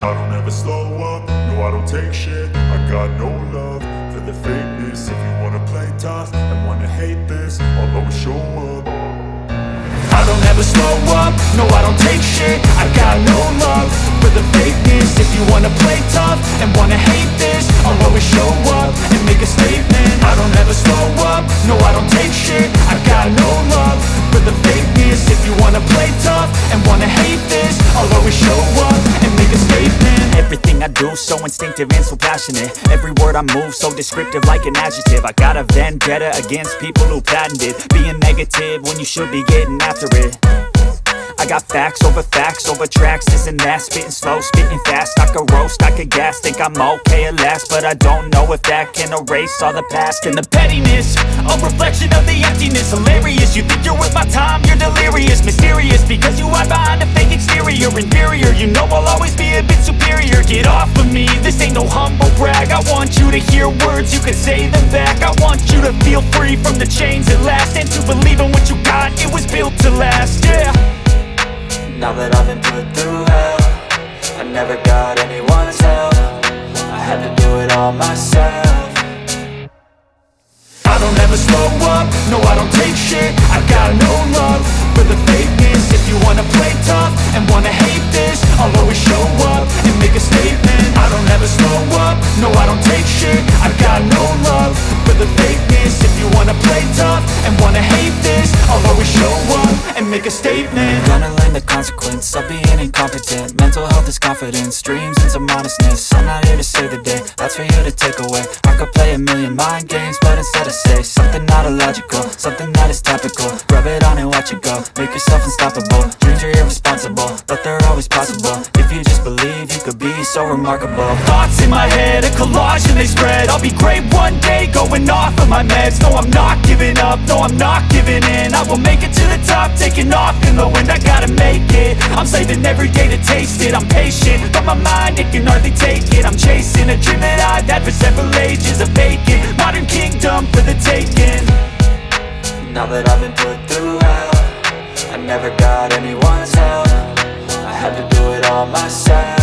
I don't ever slow up, no I don't take shit. I got no love for the fakeness. If you wanna play tough and wanna hate this, I'll always show up. I don't ever slow up, no I don't take shit. I got no love for the fakeness. If you wanna play tough and wanna hate this, I'll always show up and make a statement. I don't ever slow up, no I don't take shit. I got no love for the fakeness. If you wanna play tough and wanna hate this, I'll always show up and make a statement. Everything I do so instinctive and so passionate. Every word I move so descriptive like an adjective. I got a vendetta against people who patented being negative when you should be getting after it. I got facts over tracks, this and that. Spitting slow, spitting fast, I could roast, I could gas. Think I'm okay at last, but I don't know if that can erase all the past. And the pettiness, a reflection of the emptiness. Hilarious, you think you're worth my time, you're delirious. Mysterious, because you hide behind a fake exterior. Inferior, you know I'll always be a bit superior. Get off of me, this ain't no humble brag. I want you to hear words, you can say them back. I want you to feel free from the chains at last, and to believe in what you got, it was built to last, yeah. Now that I've been put through hell, I never got anyone's help. I had to do it all myself. I don't ever slow up, no I don't take shit. I got no love for the fakeness. If you wanna play tough and wanna hate this, I'll always show up and make a statement. I don't ever slow up, no I don't take shit. I got no love for the fakeness. If you wanna play tough and wanna hate this, I'll always show up and make a statement. Gonna learn the consequence of being incompetent. Mental health is confidence, dreams and some honestness. I'm not here to save the day, that's for you to take away. I could play a million mind games, but instead I say something not illogical, something that is topical. Rub it on and watch it go, make yourself unstoppable. Dreams are irresponsible, but they're always possible. If you just believe, you could be so remarkable. Thoughts in my head, a collage and they spread. I'll be great one day, going off of my meds. No, I'm not giving up, no, I'm not giving in. I will make it to the top, taking off in the wind. I gotta make it, I'm saving every day to taste it. I'm patient, but my mind, it can hardly take it. I'm chasing a dream that I've had for several ages. A vacant, modern kingdom for the taking. Now that I've been put through hell, I never got anyone's help. I had to do it all myself.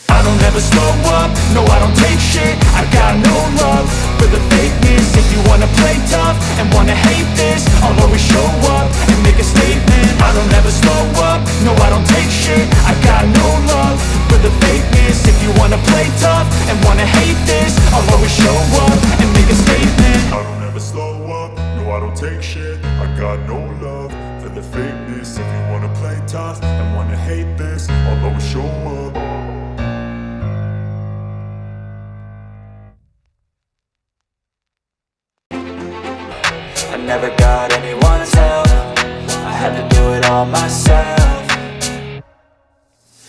I don't ever slow up, no I don't take shit. I got no love for the fakeness. If you wanna play tough and wanna hate this, I'll always show up and make a statement. I don't ever slow up, no I don't take shit. I got no love for the fakeness. If you wanna play tough and wanna hate this, I'll always show up and make a statement. I don't ever slow up, no I don't take shit. I got no love for the fakeness. If you wanna play tough and wanna hate this, I'll always show up. I never got anyone's help. I had to do it all myself.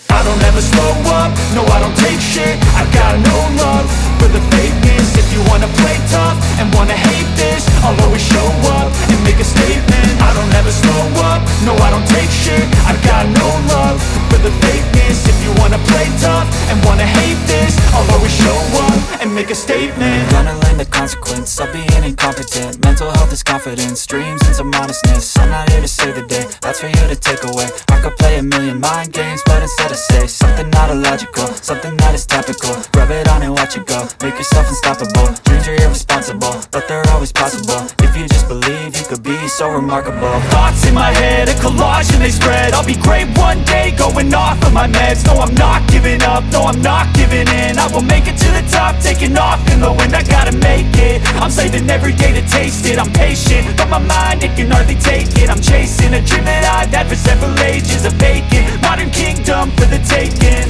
I don't ever slow up, no I don't take shit. I got no love for the fakeness. If you wanna play tough and wanna hate this, I'll always show up and make a statement. I don't ever slow up, no I don't take shit. I got no love for the fakeness. If you wanna play tough and wanna hate this, I'll always show up and make a statement. Gonna learn the consequence of being incompetent. Mental health is confidence, dreams and some honestness. I'm not here to save the day, that's for you to take away. I could play a million mind games, but instead I say something not illogical, something that is topical. Rub it on and watch it go, make yourself unstoppable. Dreams are irresponsible, but they're always possible. If you just believe, you could be so remarkable. Thoughts in my head, a collage and they spread. I'll be great one day, going off of my meds. No, I'm not giving up, no, I'm not giving in. I will make it to the top, taking off in the wind. I gotta make it, I'm saving every day to taste it. I'm patient, but my mind, it can hardly take it. I'm chasing a dream that I've had for several ages. A vacant, modern kingdom for the taking.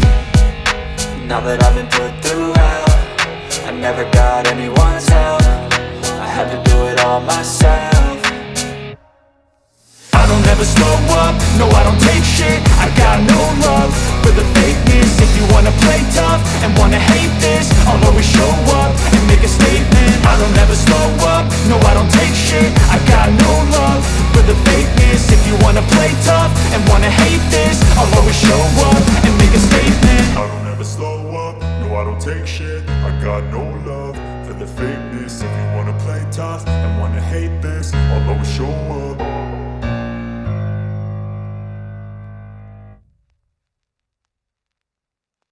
Now that I've been put through hell, I never got anyone's help. I had to do it all myself. I don't ever slow up, no I don't take shit. I got no love for the fakeness. If you wanna play tough and wanna hate this, I'll always show up and make a statement. I don't ever slow up, no I don't take shit. I got no love